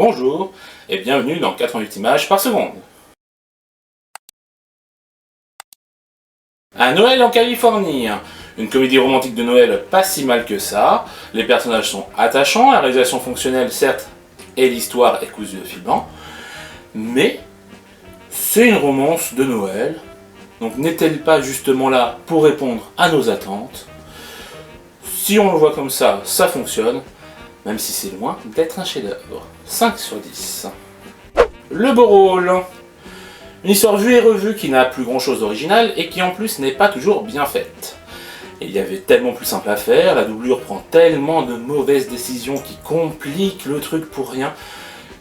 Bonjour et bienvenue dans 88 images par seconde. Un Noël en Californie, une comédie romantique de Noël pas si mal que ça, les personnages sont attachants, la réalisation fonctionnelle certes, et l'histoire est cousue de fil blanc, mais c'est une romance de Noël, donc n'est-elle pas justement là pour répondre à nos attentes? Si on le voit comme ça, ça fonctionne, même si c'est loin d'être un chef-d'œuvre. 5 sur 10. Le beau rôle. Une histoire vue et revue qui n'a plus grand chose d'original et qui en plus n'est pas toujours bien faite. Il y avait tellement plus simple à faire, la doublure prend tellement de mauvaises décisions qui compliquent le truc pour rien,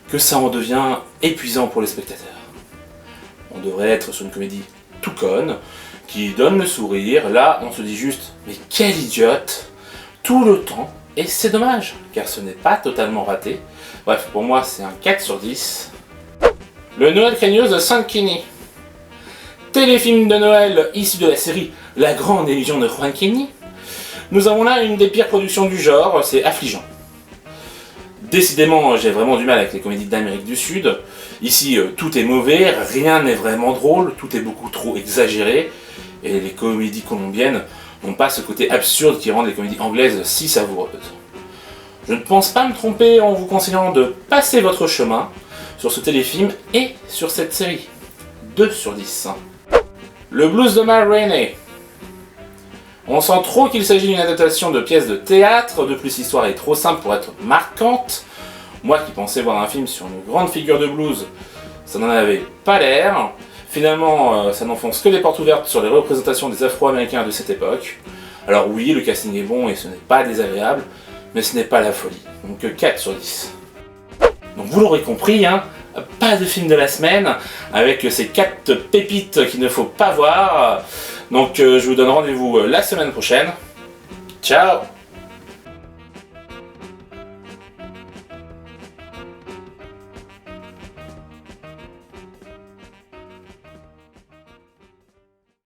que ça en devient épuisant pour les spectateurs. On devrait être sur une comédie tout conne, qui donne le sourire, là on se dit juste « mais quel idiote !» tout le temps, et c'est dommage, car ce n'est pas totalement raté. Bref, pour moi c'est un 4 sur 10. Le Noël craignos de Sam Kenny. Téléfilm de Noël issu de la série La Grande Illusion de Juan Kenny. Nous avons là une des pires productions du genre, c'est affligeant. Décidément, j'ai vraiment du mal avec les comédies d'Amérique du Sud. Ici, tout est mauvais, rien n'est vraiment drôle, tout est beaucoup trop exagéré. Et les comédies colombiennes n'ont pas ce côté absurde qui rend les comédies anglaises si savoureuses. Je ne pense pas me tromper en vous conseillant de passer votre chemin sur ce téléfilm et sur cette série. 2 sur 10. Le blues de Ma Rainey. On sent trop qu'il s'agit d'une adaptation de pièce de théâtre, de plus l'histoire est trop simple pour être marquante. Moi qui pensais voir un film sur une grande figure de blues, ça n'en avait pas l'air. Finalement, ça n'enfonce que les portes ouvertes sur les représentations des Afro-Américains de cette époque. Alors oui, le casting est bon et ce n'est pas désagréable, mais ce n'est pas la folie. Donc 4 sur 10. Donc vous l'aurez compris, hein, pas de film de la semaine, avec ces 4 pépites qu'il ne faut pas voir. Donc je vous donne rendez-vous la semaine prochaine. Ciao!